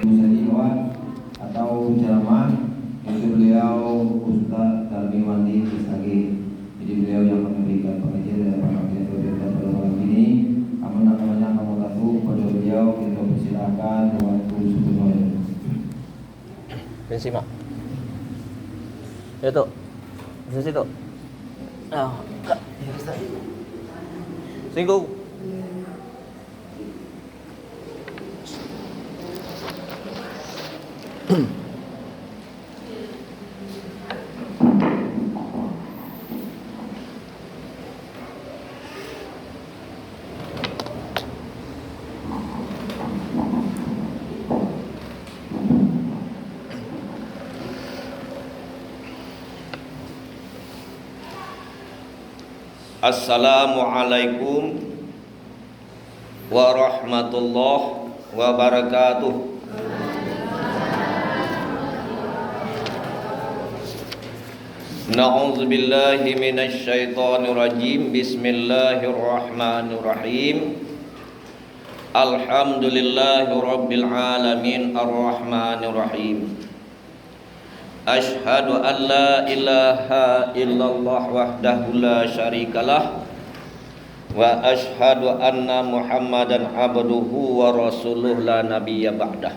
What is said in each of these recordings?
Musalimat atau ceramah itu beliau Ustaz Darmi Wandi Kisagi. Jadi beliau yang memberikan pengajian dan pengajian pada malam ini. Namanya kamu tahu pada beliau kita persilakan waktu sebenarnya. Simak. Itu. Di situ. Ah, Singgung. Assalamualaikum warahmatullahi wabarakatuh. Na'udzubillahi minasyaitonir rajim. Bismillahirrahmanirrahim. Alhamdulillahirabbil alamin arrahmanirrahim. Ashhadu an la ilaha illallah wahdahu la syarikalah wa ashhadu anna Muhammadan abduhu wa rasuluh la nabiyya ba'dah.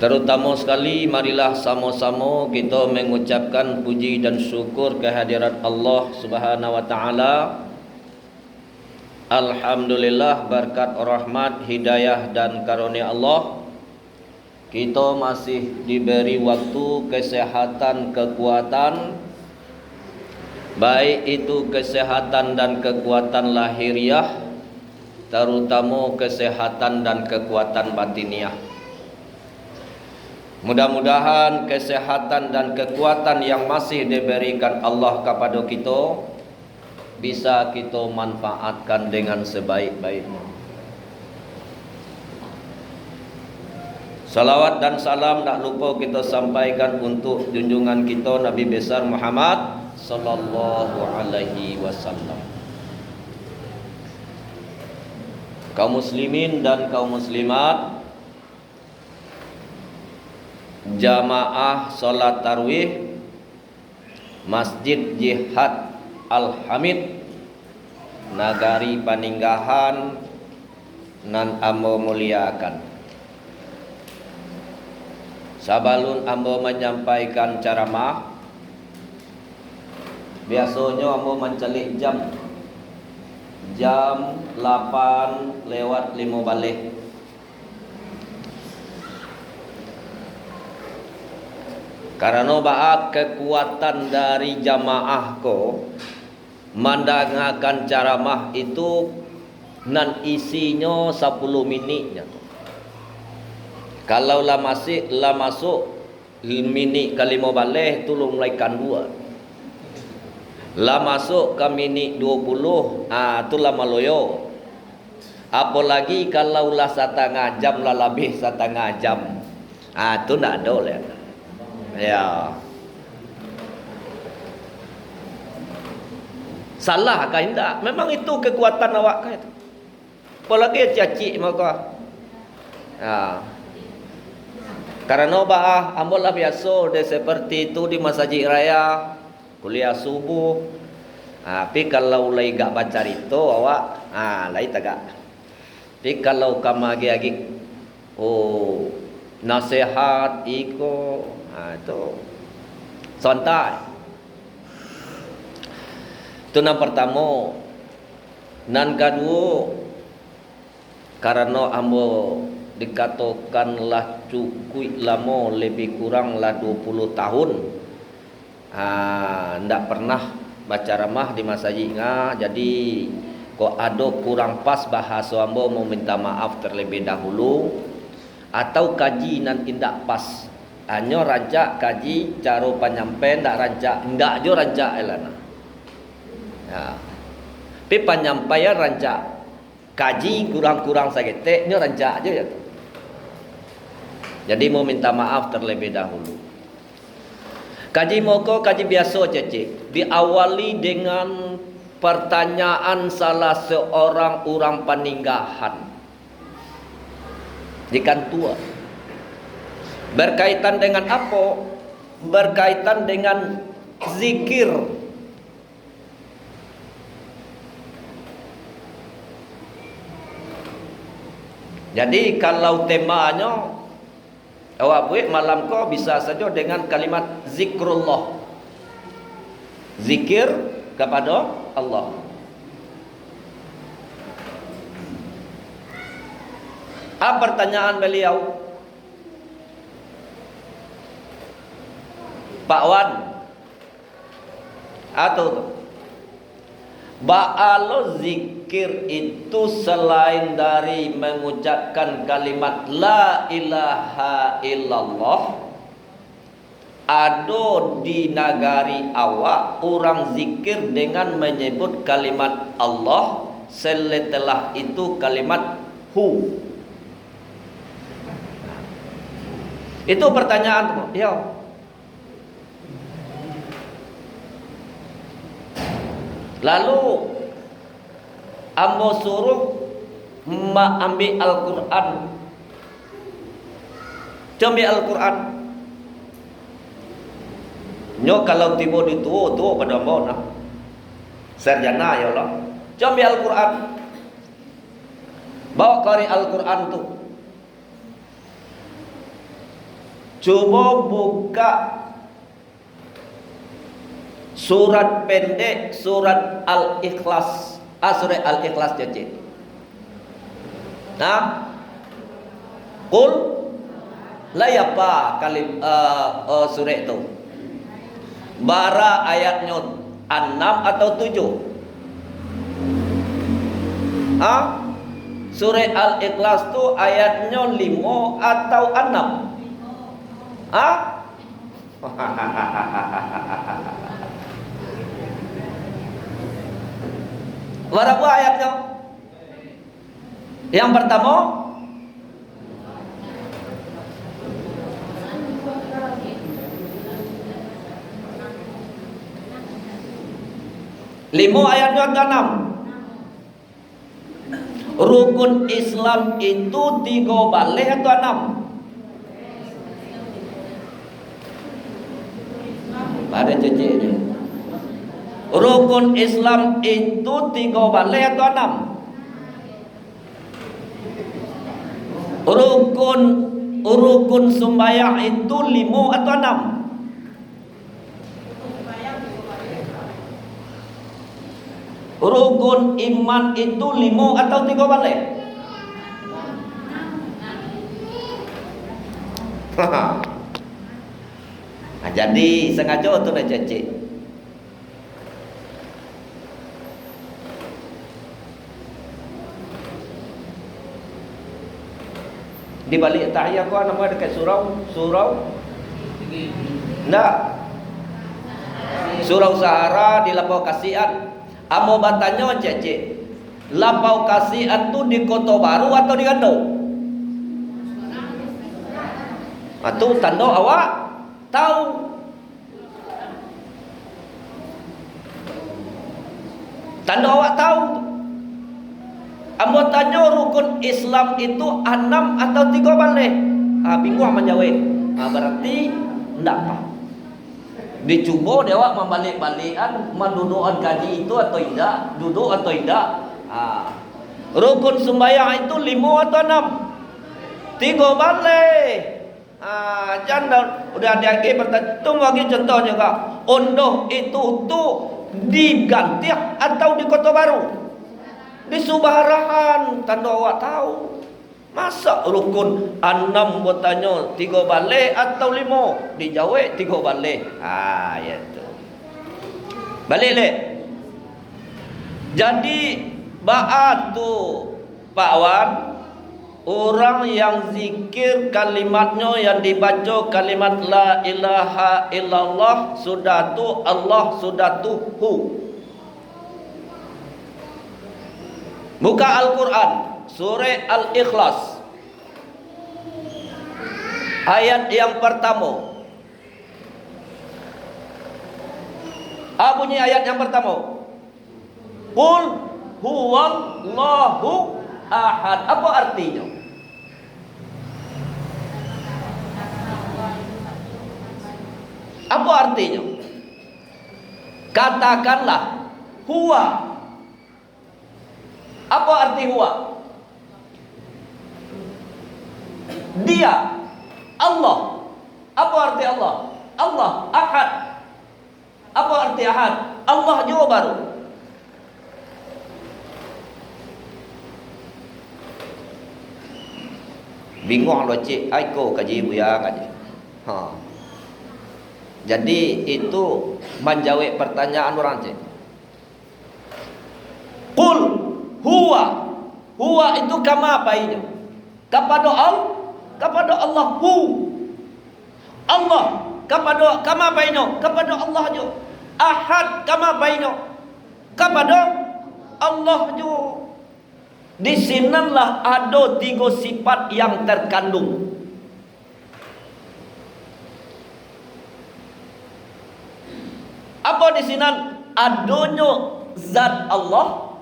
Terutama sekali marilah sama-sama kita mengucapkan puji dan syukur kehadirat Allah Subhanahu wa taala. Alhamdulillah berkat rahmat, hidayah dan karunia Allah kita masih diberi waktu, kesehatan, kekuatan, baik itu kesehatan dan kekuatan lahiriah, terutama kesehatan dan kekuatan batiniah. Mudah-mudahan kesehatan dan kekuatan yang masih diberikan Allah kepada kita bisa kita manfaatkan dengan sebaik-baiknya. Salawat dan salam tak lupa kita sampaikan untuk junjungan kita Nabi besar Muhammad sallallahu alaihi wasallam. Kaum muslimin dan kaum muslimat, jamaah salat tarawih Masjid Jihad Al-Hamid Nagari Paninggahan nan ambo muliakan. Sabalun ambo menyampaikan ceramah, biasanya ambo mencelik jam 8 lewat 5 balik. Karena baak kekuatan dari jamaah ko mandangakan ceramah itu nan isinya 10 minitnya. Kalau lah masuk minit ke 5 balik tu mulai dua. Lah masuk ke minit 20, tu lama loyo. Apalagi kalau lah setengah jam lah lebih setengah jam. Tu nak ada lah. Ya. Salah kah tidak? Memang itu kekuatan awak kah itu. Apalagi cacik maka. Karena ambil biasa dia seperti itu di masjid raya kuliah subuh. Tapi kalau lagi gak baca itu awak lagi tagak. Tapi kalau kamu lagi nasihat iko itu santai. Itu yang pertama. Nan kedua, karena ambo dikatakanlah cukup lama, lebih kurang lah 20 tahun ndak pernah baca ramah di masjid jadi kok ada kurang pas bahasa ambo mau minta maaf terlebih dahulu, atau kaji nanti ndak pas hanya rancak kaji cara penyampaian ndak rancak ndak jo rancak elana tapi penyampaian rancak kaji kurang-kurang sakit nyo rancak aja ya. Jadi mau minta maaf terlebih dahulu. Kaji moko kaji biasa cecik diawali dengan pertanyaan salah seorang orang peninggahan. Ikan tua. Berkaitan dengan apa? Berkaitan dengan zikir. Jadi kalau temanya awak buat malam kau bisa saja dengan kalimat zikrullah. Zikir kepada Allah. Apa pertanyaan beliau? Pak Wan atau tu? Ba'alo zikir itu selain dari mengucapkan kalimat la ilaha illallah, ada di nagari awak orang zikir dengan menyebut kalimat Allah, setelah itu kalimat hu. Itu pertanyaan ya. Lalu ambo suruh ambil Al-Quran. Ambil Al-Quran. Nyo kalau tiba di tua pada ambo nah. Sarjana ya Allah. Ambil Al-Quran. Bawa kari Al-Quran tu. Coba buka surat pendek, surat Al-Ikhlas. Surat Al-Ikhlas cecik. Nah, Qul la apa kalim surat itu. Bara ayatnya 6 atau 7. Surat Al-Ikhlas tu ayatnya 5 atau 6. Berapa ayatnya? Yang pertama lima ayatnya ada 6. Rukun Islam itu 3 balik atau 6? Pada cuci ini. Rukun Islam itu 3 balik atau 6? Rukun sembahyang itu 5 atau 6? Rukun iman itu 5 atau 3 balik? Nah, jadi sengaja tu nak cecik. Di balik tahiyat kau nama dekat surau ndak surau Sahara di Lapau Kasihan. Amo batanya cecik, Lapau Kasihan tu di Kota Baru atau di Gandau? Atau tanda awak tahu? Tanda awak tahu? Amo tanya rukun Islam itu 6 atau 3 balik? Bingung menjawab. Berarti ndak apa. Dicuba dia awak membalik-balikan mendudukan kaji itu atau tidak, duduk atau tidak. Rukun sembahyang itu 5 atau 6? 3 balik. Jangan udah ada lagi bertanya. Tunggu lagi contoh juga. Ondoh itu tu di Gantiak atau di Kota Baru? Di Subarahan. Tanda awak tahu. Masa rukun 6 bertanya 3 balik atau 5? Dijawab 3 balik. Ya tu. Balik lek. Jadi ba'at tu Pak Wan, orang yang zikir kalimatnya yang dibaca kalimat la ilaha illallah, sudah tu Allah, sudah tu hu. Buka Al-Quran, surah Al-Ikhlas, ayat yang pertama. Bunyi ayat yang pertama. Qul huwallahu ahad. Apa artinya? Apa artinya? Katakanlah huwa. Apa arti huwa? Dia, Allah. Apa arti Allah? Allah ahad. Apa arti ahad? Allah juga baru. Bingung lo cik, aiko kaji buya kaji. Jadi itu menjawab pertanyaan orang cik. Qul huwa. Huwa itu kama apa ini? Kepada Allah hu. Allah kepada kama apa ini? Kepada Allah juga. Ahad kama apa ini? Kepada Allah juga. Di sinilah ada 3 sifat yang terkandung. Apa di sini? Adanya zat Allah,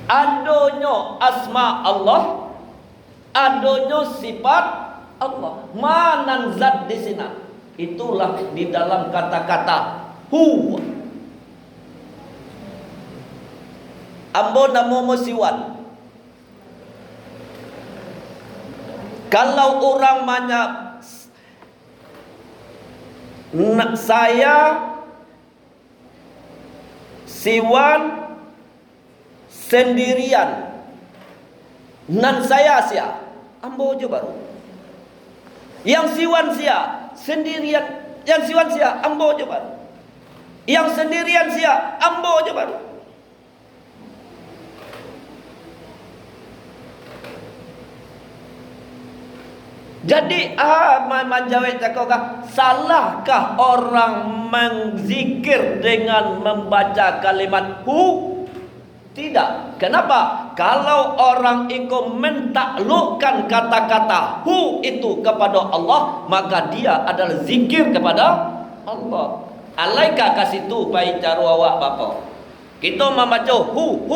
adanya asma Allah, adanya sifat Allah. Mana zat di sini? Itulah di dalam kata-kata hu. Ambo namo musiwan. Kalau orang banyak saya siwan sendirian nan saya sia ambo je baru. Yang siwan sia sendirian, yang siwan sia ambo je baru. Yang sendirian sia ambo je baru. Jadi menjawab cakap, salahkah orang menzikir dengan membaca kalimat hu? Tidak. Kenapa? Kalau orang itu mentaklukkan kata-kata hu itu kepada Allah, maka dia adalah zikir kepada Allah. Alaika kasih tu pai caru awak bapa. Kita membaca hu,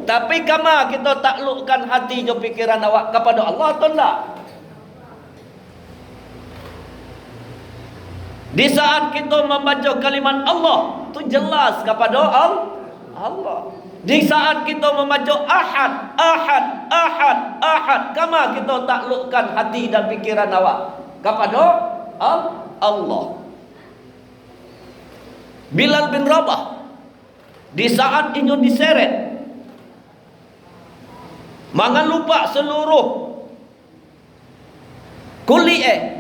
tapi kama kita taklukkan hati jo pikiran awak kepada Allah atau tidak? Di saat kita membaca kalimat Allah, itu jelas kepada Allah. Di saat kita membaca ahad, kama kita taklukkan hati dan pikiran awak kepada Allah. Bilal bin Rabah, di saat ini diseret, jangan lupa seluruh kuliah.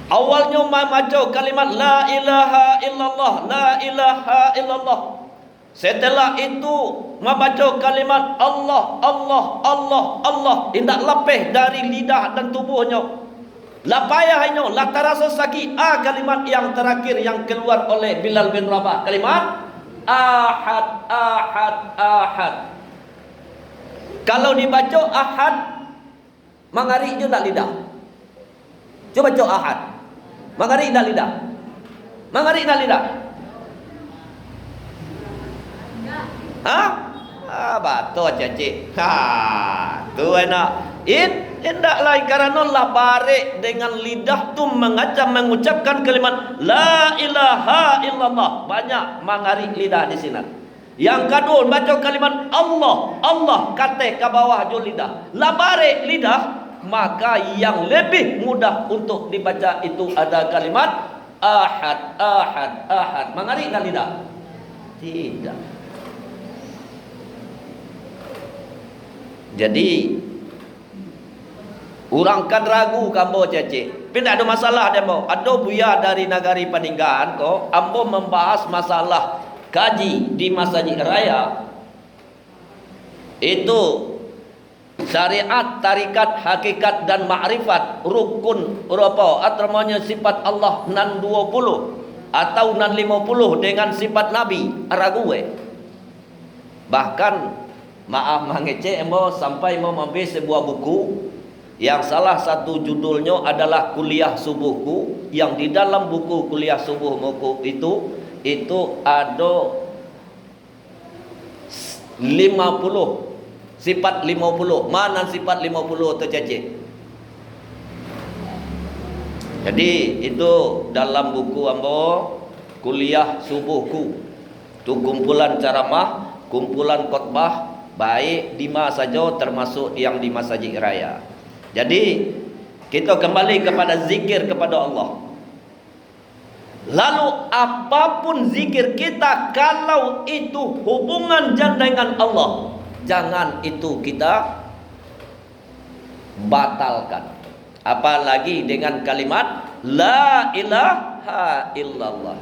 Awalnya membaca kalimat la ilaha illallah, la ilaha illallah. Setelah itu membaca kalimat Allah, Allah, Allah, Allah. Tidak lepih dari lidah dan tubuhnya. La payahnya, la terasa sakit. Kalimat yang terakhir yang keluar oleh Bilal bin Rabah. Kalimat ahad, ahad, ahad. Kalau dibaca ahad, mengarik juga lidah. Coba baca ahad. Mengarik dah lidah. Mengarik dah lidah. Betul cacik. Tu enak. Indak lain karena lah barik dengan lidah tu mengucapkan kalimat la ilaha illallah. Banyak mengarik lidah di sini. Yang kedua baca kalimat Allah, Allah kata ke bawah jo lidah. La barik lidah, maka yang lebih mudah untuk dibaca itu ada kalimat ahad, ahad, ahad. Mengarik tak lidah? Tidak. Jadi orang kan ragu kambo cecik. Tapi tak ada masalah demo. Ada buya dari negari Peninggalan kok ambo membahas masalah kaji di masjid raya. Itu syariat, tarikat, hakikat dan ma'rifat rukun berapa atramanya sifat Allah nan 20 atau nan 50 dengan sifat Nabi ragu bahkan maaf mengecek mau sampai mau ambil sebuah buku yang salah satu judulnya adalah Kuliah Subuhku, yang di dalam buku Kuliah Subuhku itu ada 50 sifat 50. Mana sifat 50 tu cacik? Jadi itu dalam buku ambo kuliah subuhku. Tu kumpulan ceramah, kumpulan khotbah baik di masa saja termasuk yang di masjid raya. Jadi kita kembali kepada zikir kepada Allah. Lalu apapun zikir kita, kalau itu hubungan dengan Allah, jangan itu kita batalkan. Apalagi dengan kalimat la ilaha illallah.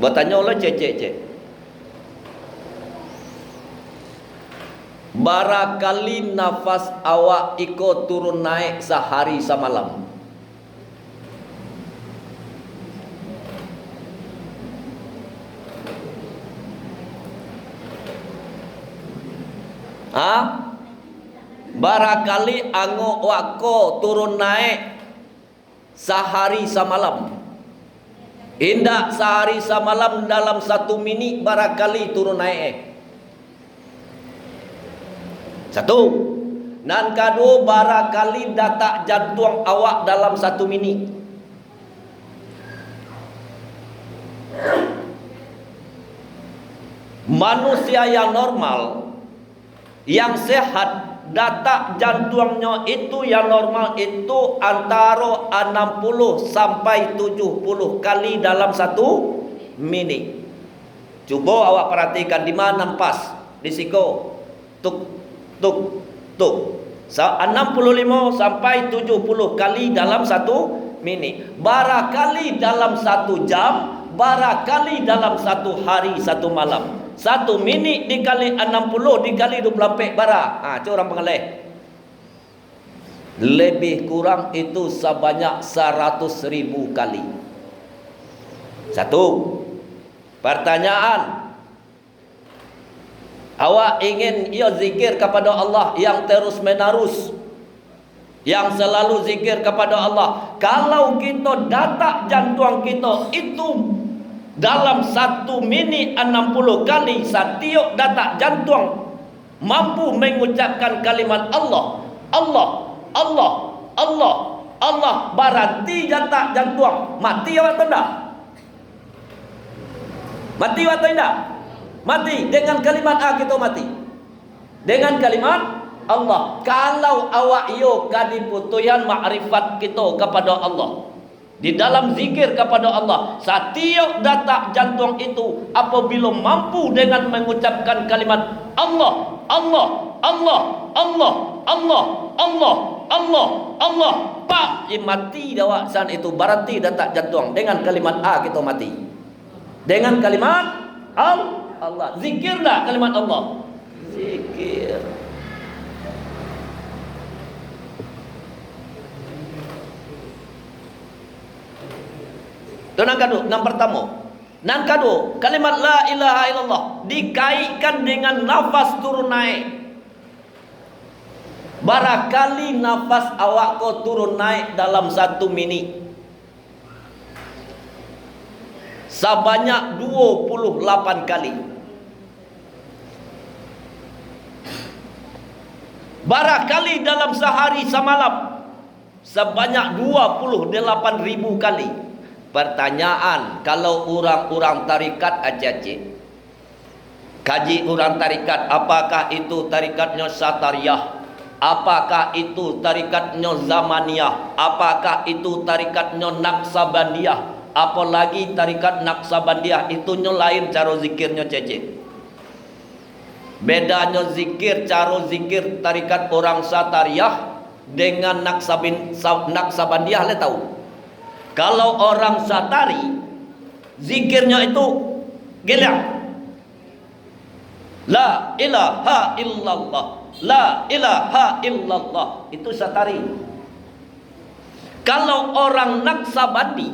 Bertanya oleh cek. Barakali nafas awak ikut turun naik sehari semalam. Barakali angok wako turun naik sehari semalam. Indah sehari semalam dalam 1 minit barakali turun naik. 1. Nan kedua, barakali detak jantung awak dalam 1 minit. Manusia yang normal, yang sehat, detak jantungnya itu yang normal itu antara 60 sampai 70 kali dalam 1 minit. Cuba awak perhatikan di mana pas di siko. Tuk tuk tuk. 65 sampai 70 kali dalam 1 minit. Barakali dalam 1 jam, barakali dalam 1 hari 1 malam. 1 minit dikali 60 dikali 24 bara. Itu orang pengalih. Lebih kurang itu sebanyak 100.000 kali. 1. Pertanyaan. Awak ingin zikir kepada Allah yang terus menerus, yang selalu zikir kepada Allah. Kalau kita detak jantung kita itu dalam 1 minit 60 kali, setiap detak jantung mampu mengucapkan kalimat Allah, Allah, Allah, Allah, Allah, berarti detak jantung mati atau tidak? Mati atau tidak? Mati. Dengan kalimat kita mati. Dengan kalimat Allah. Kalau awak kadiputuyan ma'rifat kita kepada Allah, di dalam zikir kepada Allah, setiap detak jantung itu apabila mampu dengan mengucapkan kalimat Allah, Allah, Allah, Allah, Allah, Allah, Allah, Allah, pak mati awak saat itu, berarti detak jantung. Dengan kalimat kita mati. Dengan kalimat Allah. Zikir tak kalimat Allah? Zikir. Itu yang pertama. Yang kedua, kalimat la ilaha illallah dikaitkan dengan nafas turun naik. Barakali nafas awak kau turun naik dalam 1 minit sebanyak 28 kali. Barakali dalam sehari semalam sebanyak 28.000 kali. Pertanyaan, kalau orang-orang tarikat Aceh, kaji orang tarikat, apakah itu tarikatnya Satariyah? Apakah itu tarikatnya Zamaniyah? Apakah itu tarikatnya Naqsabandiyah? Apalagi tarikat Naqsabandiyah itu lain cara zikirnya Cece. Bedanya zikir, cara zikir tarikat orang Satariyah dengan Naqsabandiyah, le tahu? Kalau orang Satari zikirnya itu gila. La ilaha illallah, la ilaha illallah, itu Satari. Kalau orang Naqsabandi,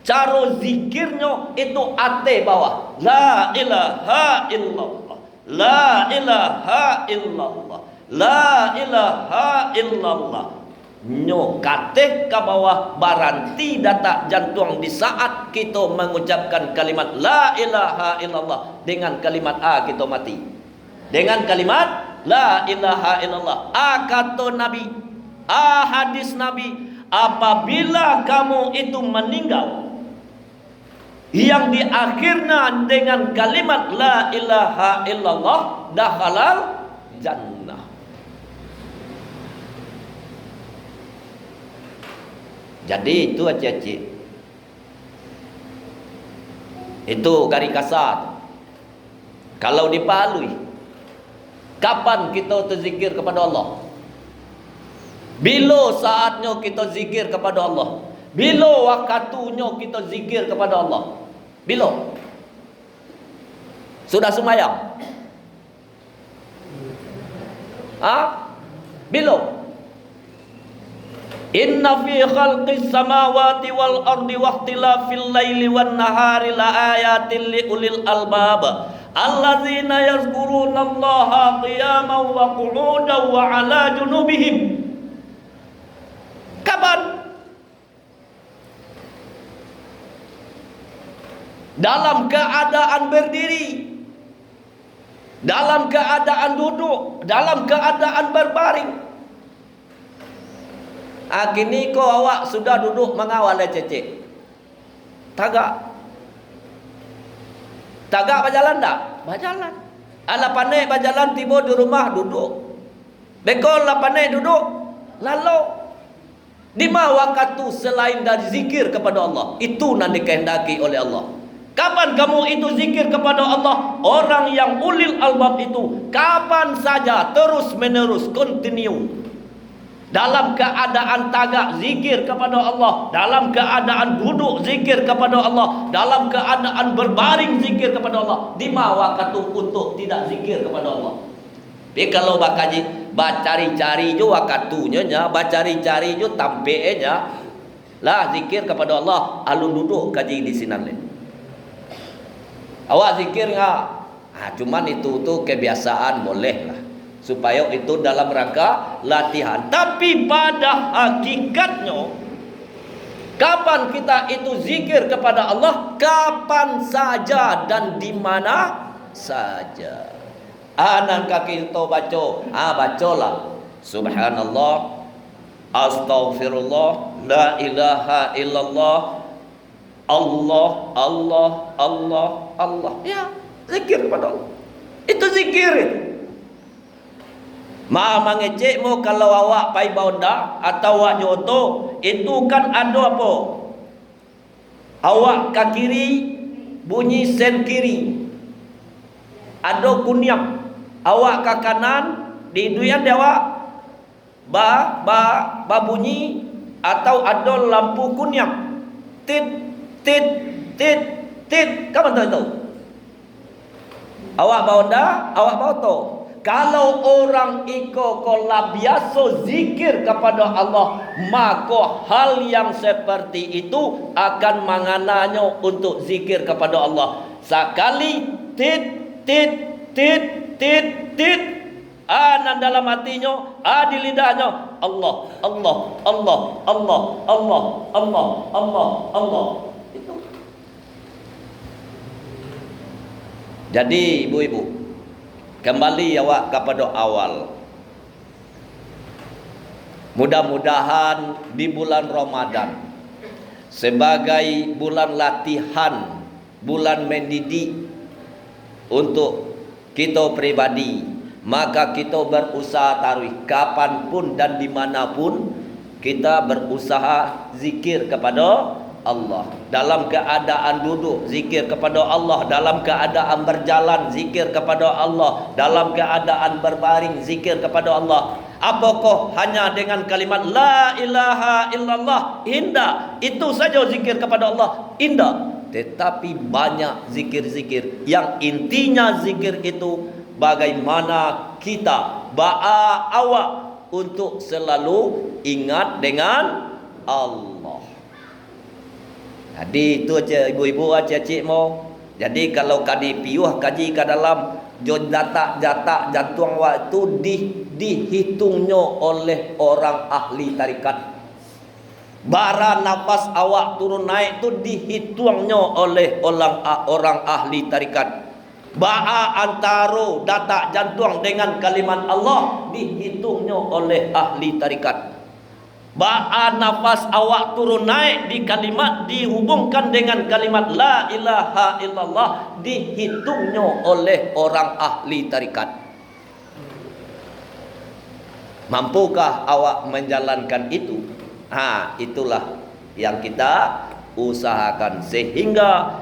cara zikirnya itu ate bawah. La ilaha illallah, la ilaha illallah, la ilaha illallah. Nyo kateh ke bawah, baranti detak jantung di saat kita mengucapkan kalimat la ilaha illallah. Dengan kalimat kita mati. Dengan kalimat la ilaha illallah. Kata Nabi Hadis Nabi, apabila kamu itu meninggal yang diakhirnya dengan kalimat la ilaha illallah, dakhalal jannah. Jadi itu acik-acik, itu garis kasar. Kalau dipalui, kapan kita terzikir kepada Allah? Bila saatnya kita zikir kepada Allah? Bila waktunya kita zikir kepada Allah? Bila? Sudah sembahyang? Bila? Inna fi khalqis samawati wal ardi wa ikhtilafil laili wan nahari la ayatin li ulil albab alladzina yazkurunallaha qiyaman wa qu'udan wa 'ala junubihim. Kapan? Dalam keadaan berdiri, dalam keadaan duduk, dalam keadaan berbaring. Kini kau awak sudah duduk mengawal cecek. Tagak berjalan tak? Berjalan. Ala pandai berjalan tiba di rumah duduk. Bekol la pandai duduk lalu. Di mana waktu selain dari zikir kepada Allah? Itu yang dikehendaki oleh Allah. Kapan kamu itu zikir kepada Allah? Orang yang ulil albab itu kapan saja terus menerus continue. Dalam keadaan tagak zikir kepada Allah, dalam keadaan duduk zikir kepada Allah, dalam keadaan berbaring zikir kepada Allah. Di mana waktu untuk tidak zikir kepada Allah? Tapi kalau bacari-cari jo waktunya nya, bacari-cari jo tampeknya lah zikir kepada Allah. Alun duduk kaji di sinan le. Awak zikir enggak? Cuman itu tuh kebiasaan, boleh lah. Supaya itu dalam rangka latihan. Tapi pada hakikatnya, kapan kita itu zikir kepada Allah? Kapan saja dan di mana saja. Anan kaki itu bacalah subhanallah, astaghfirullah, la ilaha illallah, Allah, Allah, Allah, Allah. Ya, zikir kepada Allah. Itu zikir itu. Mengecek mo kalau awak pai bonda atau awak nyoto, itu kan ada apa? Awak ke kiri bunyi sen kiri. Ada kunyap. Awak ke kanan di duyan awak ba bunyi atau ada lampu kunyap. Tit tit tit tit. Kamu tahu itu? Awak bonda, awak bauto. Kalau orang iko kola biasa zikir kepada Allah, maka hal yang seperti itu akan mengananya untuk zikir kepada Allah. Sekali tit tit tit tit tit, anan dalam hatinya, di lidahnya Allah, Allah, Allah, Allah, Allah, Allah, Allah, Allah. Itu. Jadi ibu-ibu, kembali awak kepada awal. Mudah-mudahan di bulan Ramadan sebagai bulan latihan, bulan mendidik untuk kita pribadi, maka kita berusaha taruh kapanpun dan dimanapun kita berusaha zikir kepada Allah. Dalam keadaan duduk zikir kepada Allah, dalam keadaan berjalan zikir kepada Allah, dalam keadaan berbaring zikir kepada Allah. Apakah hanya dengan kalimat la ilaha illallah indah itu saja zikir kepada Allah? Indah. Tetapi banyak zikir-zikir yang intinya zikir itu bagaimana kita awak untuk selalu ingat dengan Allah. Jadi itu aja ibu-ibu, cik-cik mau. Jadi kalau kadi piuh kaji ke dalam jatah jantung waktu dihitungnya oleh orang ahli tarikat. Bara nafas awak turun naik tu dihitungnya oleh orang ahli tarikat. Ba'a antara detak jantung dengan kalimat Allah dihitungnya oleh ahli tarikat. nafas awak turun naik di kalimat dihubungkan dengan kalimat la ilaha illallah, dihitungnya oleh orang ahli tarikat. Mampukah awak menjalankan itu? Itulah yang kita usahakan, sehingga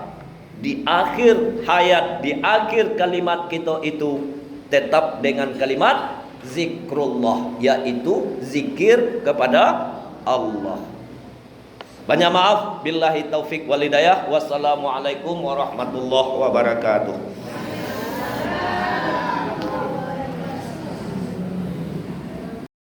di akhir hayat, di akhir kalimat kita itu tetap dengan kalimat zikrullah, yaitu zikir kepada Allah. Banyak maaf, billahi taufik wal hidayah. Wassalamualaikum warahmatullahi wabarakatuh.